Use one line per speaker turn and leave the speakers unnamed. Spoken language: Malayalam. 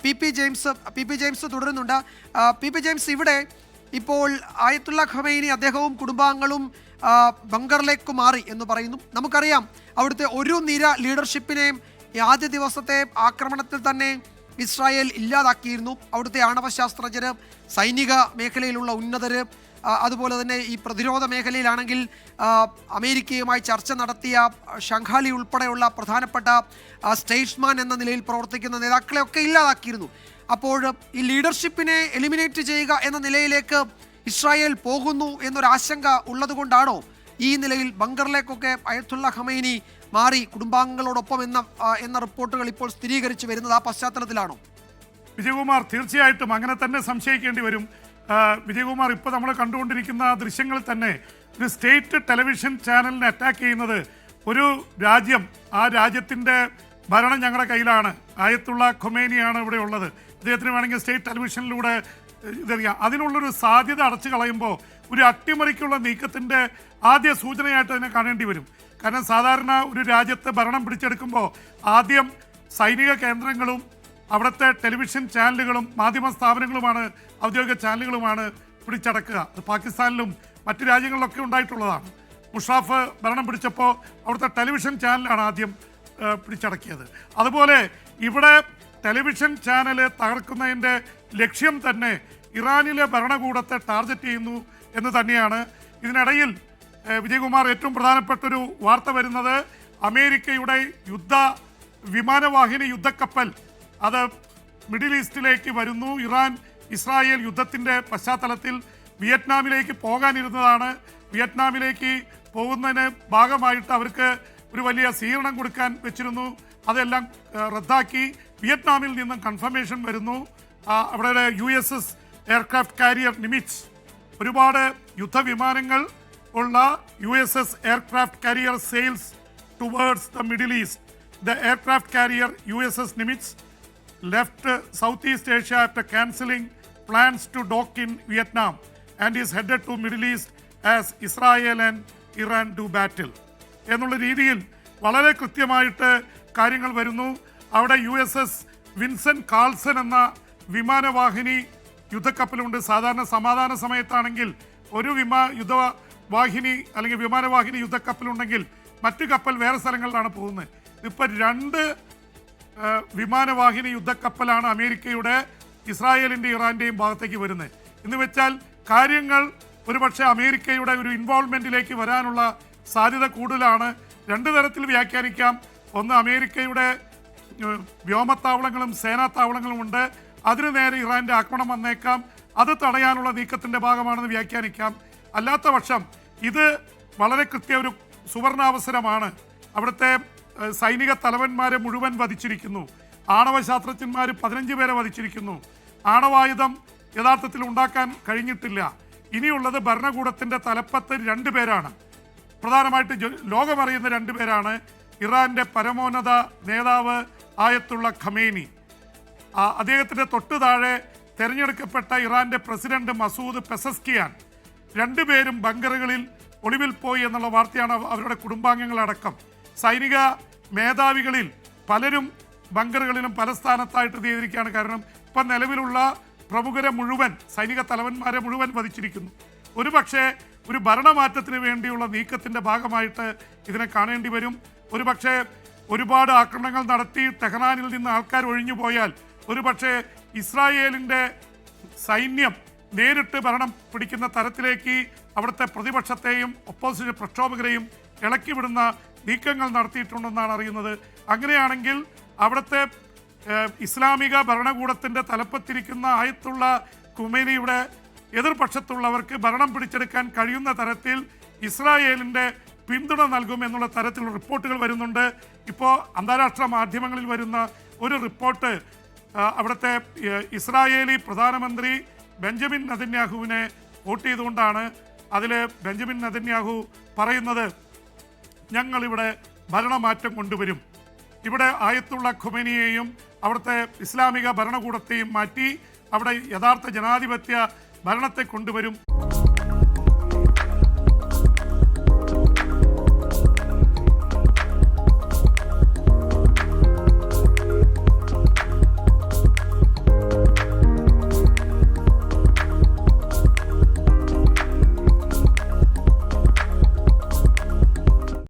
പി പി ജെയിംസ് തുടരുന്നുണ്ട്. പി ജെയിംസ്, ഇവിടെ ഇപ്പോൾ ആയത്തുള്ള ഖമൈനി അദ്ദേഹവും കുടുംബാംഗങ്ങളും ബങ്കറിലേക്ക് മാറി എന്ന് പറയുന്നു. നമുക്കറിയാം അവിടുത്തെ ഒരു നിര ലീഡർഷിപ്പിനെയും ആദ്യ ദിവസത്തെ ആക്രമണത്തിൽ തന്നെ ഇസ്രായേൽ ഇല്ലാതാക്കിയിരുന്നു. അവിടുത്തെ ആണവശാസ്ത്രജ്ഞര്, സൈനിക മേഖലയിലുള്ള ഉന്നതര്, അതുപോലെ തന്നെ ഈ പ്രതിരോധ മേഖലയിലാണെങ്കിൽ അമേരിക്കയുമായി ചർച്ച നടത്തിയ ഷംഘാലി ഉൾപ്പെടെയുള്ള പ്രധാനപ്പെട്ട സ്റ്റേറ്റ്സ്മാൻ എന്ന നിലയിൽ പ്രവർത്തിക്കുന്ന നേതാക്കളെയൊക്കെ ഇല്ലാതാക്കിയിരുന്നു. അപ്പോൾ ഈ ലീഡർഷിപ്പിനെ എലിമിനേറ്റ് ചെയ്യുക എന്ന നിലയിലേക്ക് ഇസ്രായേൽ പോകുന്നു എന്നൊരാശങ്ക ഉള്ളതുകൊണ്ടാണോ ഈ നിലയിൽ ബങ്കറിലേക്കൊക്കെ അയത്തുള്ള ഖമൈനി മാറി കുടുംബാംഗങ്ങളോടൊപ്പം എന്ന റിപ്പോർട്ടുകൾ ഇപ്പോൾ സ്ഥിരീകരിച്ചു വരുന്നത്? ആ പശ്ചാത്തലത്തിലാണോ?
വിജയകുമാർ, തീർച്ചയായിട്ടും അങ്ങനെ തന്നെ സംശയിക്കേണ്ടി വരും. വിജയകുമാർ, ഇപ്പോൾ നമ്മൾ കണ്ടുകൊണ്ടിരിക്കുന്ന ദൃശ്യങ്ങളിൽ തന്നെ ഒരു സ്റ്റേറ്റ് ടെലിവിഷൻ ചാനലിനെ അറ്റാക്ക് ചെയ്യുന്നത് ഒരു രാജ്യം, ആ രാജ്യത്തിൻ്റെ ഭരണം ഞങ്ങളുടെ കയ്യിലാണ്, ആയത്തുള്ള ഖൊമേനിയാണ് ഇവിടെ ഉള്ളത്, അദ്ദേഹത്തിന് വേണമെങ്കിൽ സ്റ്റേറ്റ് ടെലിവിഷനിലൂടെ ഇതറിയാം, അതിനുള്ളൊരു സാധ്യത അടച്ചു കളയുമ്പോൾ ഒരു അട്ടിമറിക്കുള്ള നീക്കത്തിൻ്റെ ആദ്യ സൂചനയായിട്ട് തന്നെ കാണേണ്ടി വരും. കാരണം സാധാരണ ഒരു രാജ്യത്ത് ഭരണം പിടിച്ചെടുക്കുമ്പോൾ ആദ്യം സൈനിക കേന്ദ്രങ്ങളും അവിടുത്തെ ടെലിവിഷൻ ചാനലുകളും മാധ്യമ സ്ഥാപനങ്ങളുമാണ്, ഔദ്യോഗിക ചാനലുകളുമാണ് പിടിച്ചടക്കുക. അത് പാകിസ്ഥാനിലും മറ്റു രാജ്യങ്ങളിലൊക്കെ ഉണ്ടായിട്ടുള്ളതാണ്. മുഷാഫ് ഭരണം പിടിച്ചപ്പോൾ അവിടുത്തെ ടെലിവിഷൻ ചാനലാണ് ആദ്യം പിടിച്ചടക്കിയത്. അതുപോലെ ഇവിടെ ടെലിവിഷൻ ചാനൽ തകർക്കുന്നതിൻ്റെ ലക്ഷ്യം തന്നെ ഇറാനിലെ ഭരണകൂടത്തെ ടാർഗറ്റ് ചെയ്യുന്നു എന്ന് തന്നെയാണ്. ഇതിനിടയിൽ വിജയകുമാർ, ഏറ്റവും പ്രധാനപ്പെട്ടൊരു വാർത്ത വരുന്നത് അമേരിക്കയുടെ വിമാനവാഹിനി യുദ്ധക്കപ്പൽ അത് മിഡിൽ ഈസ്റ്റിലേക്ക് വരുന്നു. ഇറാൻ ഇസ്രായേൽ യുദ്ധത്തിൻ്റെ പശ്ചാത്തലത്തിൽ വിയറ്റ്നാമിലേക്ക് പോകാനിരുന്നതാണ്. വിയറ്റ്നാമിലേക്ക് പോകുന്നതിന് ഭാഗമായിട്ട് അവർക്ക് ഒരു വലിയ സ്വീകരണം കൊടുക്കാൻ വെച്ചിരുന്നു. അതെല്ലാം റദ്ദാക്കി വിയറ്റ്നാമിൽ നിന്നും കൺഫർമേഷൻ വരുന്നു. അവിടെ USS എയർക്രാഫ്റ്റ് കാരിയർ നിമിറ്റ്സ്, ഒരുപാട് യുദ്ധവിമാനങ്ങൾ ഉള്ള USS aircraft carrier sales towards the middle east. The aircraft carrier USS നിമിറ്റ്സ് left Southeast Asia after cancelling plans to dock in Vietnam and is headed to Middle East as Israel and Iran do battle. എന്നുള്ള രീതിയിൽ വളരെ കൃത്യമായിട്ട് കാര്യങ്ങൾ വരുന്നു. അവിടെ USS വിൻസെന്റ് കാൾസൺ എന്ന വിമാനവാഹിനി യുദ്ധക്കപ്പലുണ്ട്. സാധാരണ സമാധാന സമയത്താണെങ്കിൽ ഒരു യുദ്ധവാഹിനി അല്ലെങ്കിൽ വിമാനവാഹിനി യുദ്ധക്കപ്പലുണ്ടെങ്കിൽ മറ്റു കപ്പൽ വേറെ സ്ഥലങ്ങളിലാണ് പോകുന്നത്. ഇപ്പോൾ 2 വിമാനവാഹിനി യുദ്ധക്കപ്പലാണ് അമേരിക്കയുടെ, ഇസ്രായേലിൻ്റെ, ഇറാൻ്റെയും ഭാഗത്തേക്ക് വരുന്നത്. എന്ന് വെച്ചാൽ കാര്യങ്ങൾ ഒരുപക്ഷെ അമേരിക്കയുടെ ഒരു ഇൻവോൾവ്മെൻറ്റിലേക്ക് വരാനുള്ള സാധ്യത കൂടുതലാണ്. 2 തരത്തിൽ വ്യാഖ്യാനിക്കാം. ഒന്ന്, അമേരിക്കയുടെ വ്യോമത്താവളങ്ങളും സേനാത്താവളങ്ങളും ഉണ്ട്, അതിനു നേരെ ഇറാൻ്റെ ആക്രമണം വന്നേക്കാം, അത് തടയാനുള്ള നീക്കത്തിൻ്റെ ഭാഗമാണെന്ന് വ്യാഖ്യാനിക്കാം. അല്ലാത്ത പക്ഷം ഇത് വളരെ ഒരു സുവർണാവസരമാണ്. അവിടുത്തെ സൈനിക തലവന്മാരെ മുഴുവൻ വധിച്ചിരിക്കുന്നു. ആണവശാസ്ത്രജ്ഞന്മാർ 15 പേരെ വധിച്ചിരിക്കുന്നു. ആണവായുധം യഥാർത്ഥത്തിൽ ഉണ്ടാക്കാൻ കഴിഞ്ഞിട്ടില്ല. ഇനിയുള്ളത് ഭരണകൂടത്തിൻ്റെ തലപ്പത്ത് 2 പേരാണ്. പ്രധാനമായിട്ട് ലോകമറിയുന്ന 2 പേരാണ്. ഇറാൻ്റെ പരമോന്നത നേതാവ് ആയത്തുള്ള ഖമേനി, അദ്ദേഹത്തിൻ്റെ തൊട്ടു താഴെ തിരഞ്ഞെടുക്കപ്പെട്ട ഇറാൻ്റെ പ്രസിഡന്റ് മസൂദ് പെസസ്കിയാൻ. 2 പേരും ബങ്കറുകളിൽ ഒളിവിൽ പോയി എന്നുള്ള വാർത്തയാണ് അവരുടെ കുടുംബാംഗങ്ങളടക്കം. സൈനിക മേധാവികളിൽ പലരും ബങ്കറുകളിലും പല സ്ഥാനത്തായിട്ട് ചെയ്തിരിക്കുകയാണ്. കാരണം ഇപ്പം നിലവിലുള്ള പ്രമുഖരെ മുഴുവൻ, സൈനിക തലവന്മാരെ മുഴുവൻ വധിച്ചിരിക്കുന്നു. ഒരുപക്ഷെ ഒരു ഭരണമാറ്റത്തിന് വേണ്ടിയുള്ള നീക്കത്തിൻ്റെ ഭാഗമായിട്ട് ഇതിനെ കാണേണ്ടി വരും. ഒരുപക്ഷെ ഒരുപാട് ആക്രമണങ്ങൾ നടത്തി ടെഹ്റാനിൽ നിന്ന് ആൾക്കാർ ഒഴിഞ്ഞു പോയാൽ ഒരുപക്ഷെ ഇസ്രായേലിൻ്റെ സൈന്യം നേരിട്ട് ഭരണം പിടിക്കുന്ന തരത്തിലേക്ക് അവിടുത്തെ പ്രതിപക്ഷത്തെയും ഒപ്പോസിഷൻ പ്രക്ഷോഭകരെയും ഇളക്കിവിടുന്ന നീക്കങ്ങൾ നടത്തിയിട്ടുണ്ടെന്നാണ് അറിയുന്നത്. അങ്ങനെയാണെങ്കിൽ അവിടുത്തെ ഇസ്ലാമിക ഭരണകൂടത്തിൻ്റെ തലപ്പത്തിരിക്കുന്ന ആയത്തുള്ള ഖുമൈനിയുടെ എതിർപക്ഷത്തുള്ളവർക്ക് ഭരണം പിടിച്ചെടുക്കാൻ കഴിയുന്ന തരത്തിൽ ഇസ്രായേലിൻ്റെ പിന്തുണ നൽകുമെന്നുള്ള തരത്തിലുള്ള റിപ്പോർട്ടുകൾ വരുന്നുണ്ട്. ഇപ്പോൾ അന്താരാഷ്ട്ര മാധ്യമങ്ങളിൽ വരുന്ന ഒരു റിപ്പോർട്ട് അവിടുത്തെ ഇസ്രായേലി പ്രധാനമന്ത്രി ബെഞ്ചമിൻ നെതന്യാഹുവിനെ വോട്ട് ചെയ്തുകൊണ്ടാണ്. അതിൽ ബെഞ്ചമിൻ നെതന്യാഹു പറയുന്നത്, ഞങ്ങളിവിടെ ഭരണമാറ്റം കൊണ്ടുവരും, ഇവിടെ ആയത്തുള്ള ഖുമൈനിയെയും അവിടുത്തെ ഇസ്ലാമിക ഭരണകൂടത്തെയും മാറ്റി അവിടെ യഥാർത്ഥ ജനാധിപത്യ ഭരണത്തെ കൊണ്ടുവരും.